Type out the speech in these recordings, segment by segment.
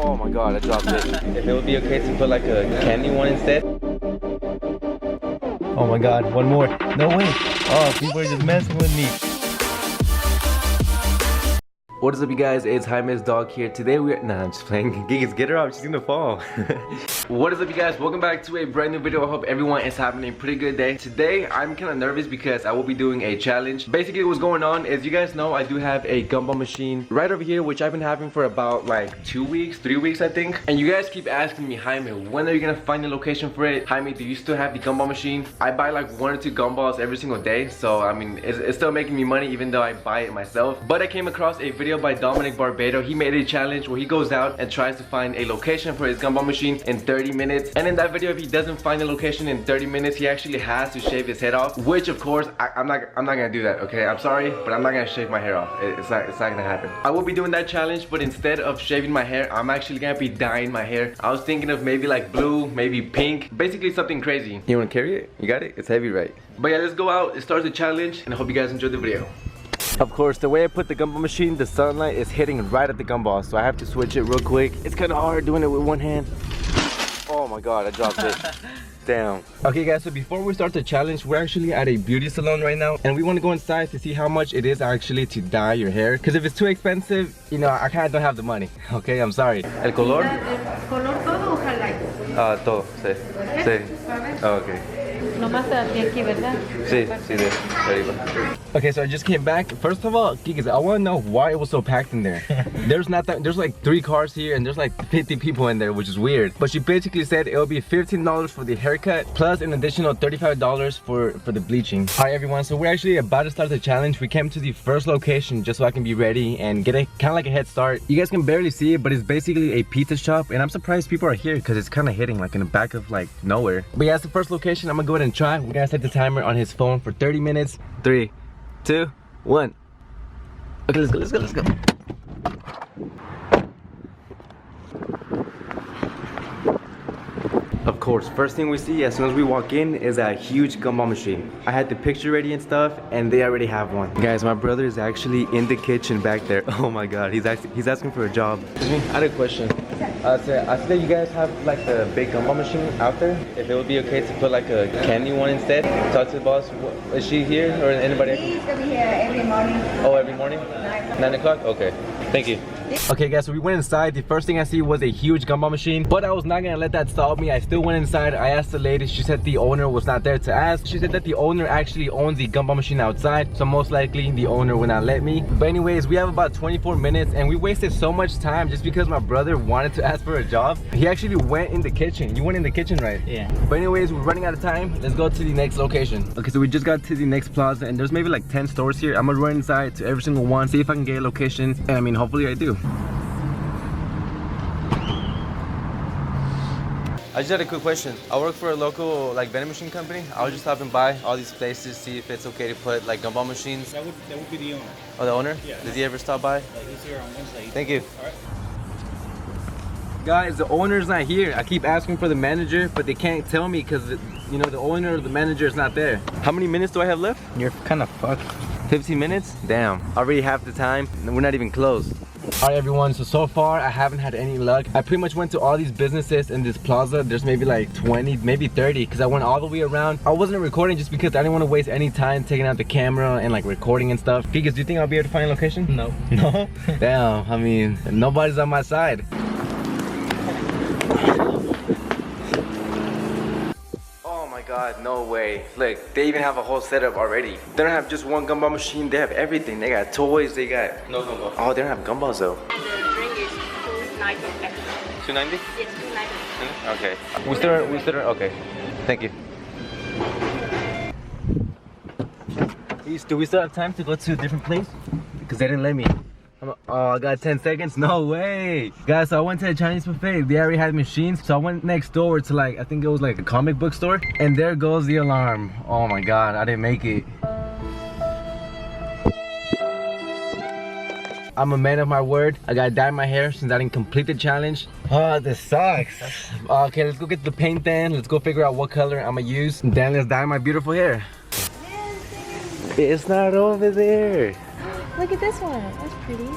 Oh my god, I dropped it. If it would be okay to put like a candy one instead. Oh my god, one more. No way. Oh, people are just messing with me. What is up, you guys? It's Jaime's dog here. Today we're... Nah, I'm just playing. Gigas, get her up. She's gonna fall. What is up, you guys? Welcome back to a brand new video. I hope everyone is having a pretty good day. Today, I'm kind of nervous because I will be doing a challenge. Basically, what's going on is, you guys know, I do have a gumball machine right over here, which I've been having for about like 2 weeks, 3 weeks, I think. And you guys keep asking me, Jaime, when are you gonna find the location for it? Jaime, do you still have the gumball machine? I buy like 1 or 2 gumballs every single day. So, I mean, it's still making me money even though I buy it myself. But I came across a video by Dominic Barbado. He made a challenge where he goes out and tries to find a location for his gumball machine in 30 minutes. And in that video, if he doesn't find the location in 30 minutes, he actually has to shave his head off, which of course I'm not gonna do that. Okay, I'm sorry, but I'm not gonna shave my hair off. It's not gonna happen. I will be doing that challenge, but instead of shaving my hair, I'm actually gonna be dyeing my hair. I was thinking of maybe like blue, maybe pink, basically something crazy. You wanna carry it? You got it? It's heavy, right? But yeah, let's go out and start the challenge, and I hope you guys enjoyed the video. Of course, the way I put the gumball machine, the sunlight is hitting right at the gumball, so I have to switch it real quick. It's kind of hard doing it with one hand. Oh my god, I dropped it. Damn. Okay guys, so before we start the challenge, we're actually at a beauty salon right now, and we want to go inside to see how much it is actually to dye your hair, because if it's too expensive, you know, I kind of don't have the money. Okay, I'm sorry. El color? ¿Color todo o highlight? Todo, sí. Sí. Oh, okay. Nomás de aquí, ¿verdad? Sí, sí, de arriba. Okay, so I just came back. First of all, Gigas, I want to know why it was so packed in there. There's like 3 cars here and there's like 50 people in there, which is weird. But she basically said it will be $15 for the haircut plus an additional $35 for the bleaching. Hi everyone, so we're actually about to start the challenge. We came to the first location just so I can be ready and get a kind of like a head start. You guys can barely see it, but it's basically a pizza shop, and I'm surprised people are here because it's kind of hitting like in the back of like nowhere. But yeah, it's the first location. I'm gonna go ahead and try. We're gonna set the timer on his phone for 30 minutes. 3, 2, 1. Okay, let's go. Of course, first thing we see as soon as we walk in is a huge gumball machine. I had the picture ready and stuff, and they already have one. Guys, my brother is actually in the kitchen back there. Oh my god, he's asking for a job. Excuse me, I had a question. I said you guys have like the big gumball machine out there. If it would be okay to put like a candy one instead. Talk to the boss. Is she here or anybody? She's gonna be here every morning. Oh, every morning? 9 o'clock? Okay. Thank you. Okay guys, so we went inside. The first thing I see was a huge gumball machine, but I was not gonna let that stop me. I still went inside. I asked the lady. She said the owner was not there to ask. She said that the owner actually owns the gumball machine outside, so most likely the owner would not let me. But anyways, we have about 24 minutes and we wasted so much time just because my brother wanted to ask for a job. He actually went in the kitchen. You went in the kitchen, right? Yeah. But anyways, we're running out of time. Let's go to the next location. Okay, so we just got to the next plaza and there's maybe like 10 stores here. I'm gonna run inside to every single one, see if I can get a location, and I mean, hopefully I do. I just had a quick question. I work for a local like vending machine company. I was just stopping by all these places, see if it's okay to put like gumball machines. That would be the owner. Oh, the owner? Yeah. Does he ever stop by? He's here on Wednesday. Thank you. All right. Guys, the owner's not here. I keep asking for the manager, but they can't tell me because, you know, the owner or the manager is not there. How many minutes do I have left? You're kind of fucked. 15 minutes? Damn. Already half the time and we're not even closed. Alright everyone, so far I haven't had any luck. I pretty much went to all these businesses in this plaza. There's maybe like 20, maybe 30, because I went all the way around. I wasn't recording just because I didn't want to waste any time taking out the camera and like recording and stuff. Gigas, do you think I'll be able to find a location? No. No? Damn, I mean, nobody's on my side. God, no way. Look, they even have a whole setup already. They don't have just one gumball machine, they have everything. They got toys, they got... No gumball. Oh, they don't have gumballs though. And the drink is $2.90. $2.90? Yes, $2.90. Okay. We still okay. Thank you. Do we still have time to go to a different place? Because they didn't let me. Oh, I got 10 seconds? No way! Guys, so I went to a Chinese buffet. They already had machines. So I went next door to like, I think it was like a comic book store. And there goes the alarm. Oh my god, I didn't make it. I'm a man of my word. I gotta dye my hair since I didn't complete the challenge. Oh, this sucks. Okay, let's go get the paint then. Let's go figure out what color I'm gonna use. And then let's dye my beautiful hair. It's not over there. Look at this one. That's pretty.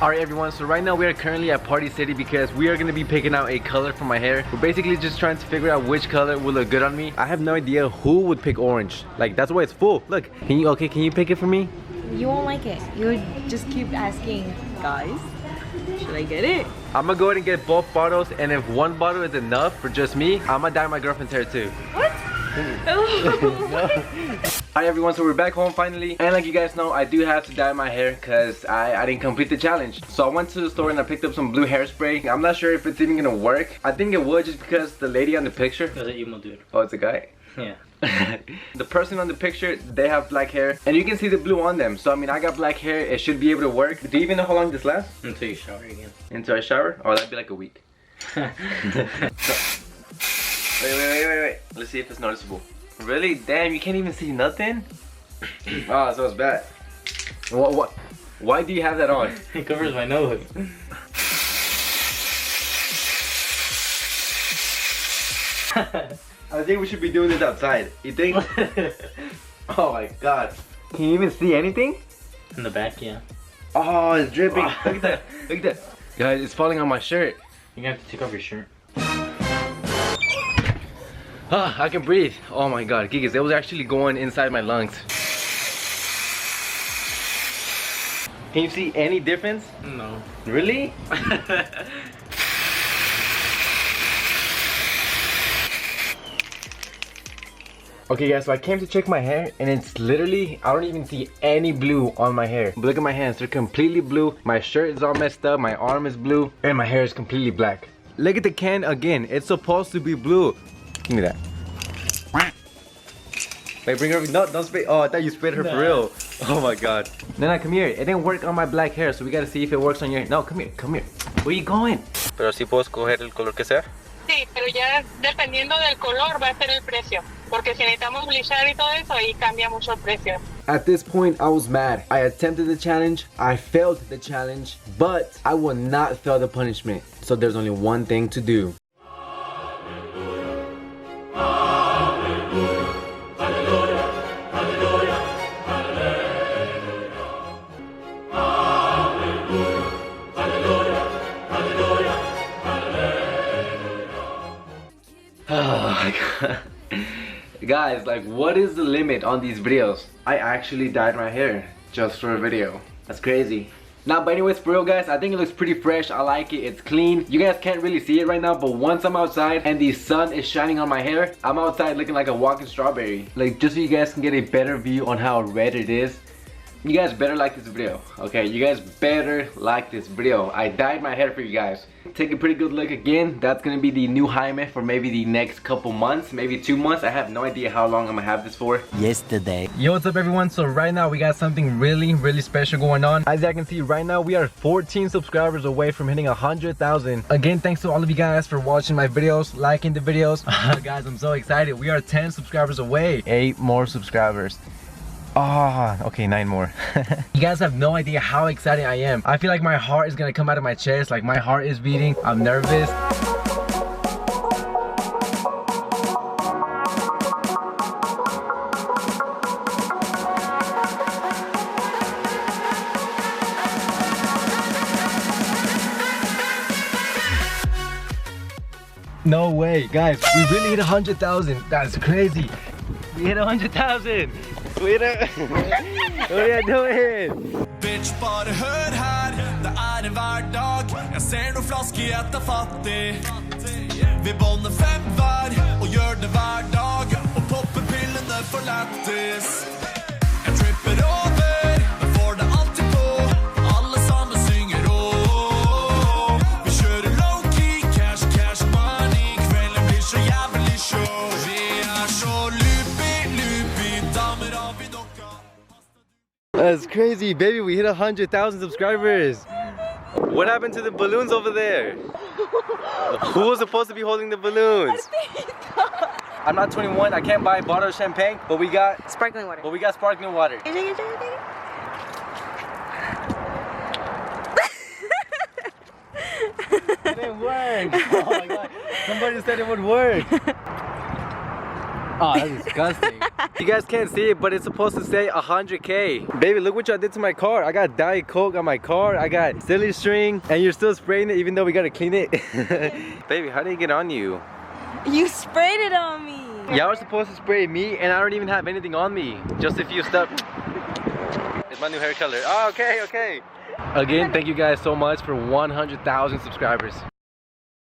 Alright everyone, so right now we are currently at Party City because we are going to be picking out a color for my hair. We're basically just trying to figure out which color will look good on me. I have no idea who would pick orange. Like, that's why it's full. Look, can you pick it for me? You won't like it. You just keep asking, guys, should I get it? I'm gonna go ahead and get both bottles, and if one bottle is enough for just me, I'm gonna dye my girlfriend's hair too. What? Alright everyone, so we're back home finally, and like you guys know, I do have to dye my hair because I didn't complete the challenge. So I went to the store and I picked up some blue hairspray. I'm not sure if it's even gonna work. I think it would just because the lady on the picture. That's an emo dude. Oh, it's a guy? Yeah. The person on the picture, they have black hair, and you can see the blue on them. So I mean, I got black hair, it should be able to work. Do you even know how long this lasts? Until you shower again. Until I shower? Oh, that'd be like a week. Wait. Let's see if it's noticeable. Really? Damn, you can't even see nothing? Oh, so it's bad. What? Why do you have that on? It covers my nose. I think we should be doing this outside. You think? Oh my god. Can you even see anything? In the back, yeah. Oh, it's dripping. Look at that. Look at that. Guys, it's falling on my shirt. You're gonna have to take off your shirt. Ah, I can breathe. Oh my god, Gigas, it was actually going inside my lungs. Can you see any difference? No. Really? Okay guys, so I came to check my hair and it's literally, I don't even see any blue on my hair. Look at my hands, they're completely blue. My shirt is all messed up, my arm is blue, and my hair is completely black. Look at the can again, it's supposed to be blue. Give me that. Wait, bring her over. No, don't spray. Oh, I thought you sprayed her for real. Oh my god. Nana, come here. It didn't work on my black hair, so we gotta see if it works on your. No, come here, come here. Where you going? Pero si puedo escoger el color que sea. Sí, pero ya dependiendo del color va a ser el precio. Porque si necesitamos bleachar y todo eso, ahí cambia mucho el precio. At this point, I was mad. I attempted the challenge, I failed the challenge, but I will not fail the punishment. So there's only one thing to do. Oh my god. Guys, like, what is the limit on these videos? I actually dyed my hair just for a video. That's crazy. Now, but anyways, for real guys, I think it looks pretty fresh. I like it. It's clean. You guys can't really see it right now, but once I'm outside and the sun is shining on my hair, I'm outside looking like a walking strawberry. Like, just so you guys can get a better view on how red it is. You guys better like this video, okay? You guys better like this video. I dyed my hair for you guys. Take a pretty good look again. That's gonna be the new Jaime for maybe the next couple months, maybe 2 months. I have no idea how long I'm gonna have this for. Yesterday. Yo, what's up everyone? So right now we got something really special going on. As you can see right now, we are 14 subscribers away from hitting 100,000. Again, thanks to all of you guys for watching my videos, liking the videos. Guys, I'm so excited. We are 10 subscribers away. 8 more subscribers. Oh, okay, 9 more. You guys have no idea how excited I am. I feel like my heart is gonna come out of my chest. Like, my heart is beating. I'm nervous. No way, guys, we really hit 100,000. That's crazy. We hit 100,000. We hit it. What are you doing? Bitch, bare hør her, det en hverdag. Jeg ser noen flasker etter fattig. Vi bonder 5 hver, og gjør det hver dag. Og popper pillene for lættis. Jeg tripper over, men får det alltid på. Alle sammen synger åh. Vi kjører low-key, cash money. Kvelden blir så jævlig show. Vi så loopy, damer av vi dokka. That's crazy, baby. We hit 100,000 subscribers. What happened to the balloons over there? Who was supposed to be holding the balloons? I'm not 21. I can't buy a bottle of champagne, but we got Sparkling water. But we got sparkling water. It didn't work. Oh my god. Somebody said it would work. Oh, that's disgusting. You guys can't see it, but it's supposed to say 100K. Baby, look what y'all did to my car. I got Diet Coke on my car. I got silly string, and you're still spraying it even though we gotta clean it. Baby, how did it get on you? You sprayed it on me. Y'all were supposed to spray me, and I don't even have anything on me. Just a few stuff. It's my new hair color. Oh, okay, okay. Again, thank you guys so much for 100,000 subscribers.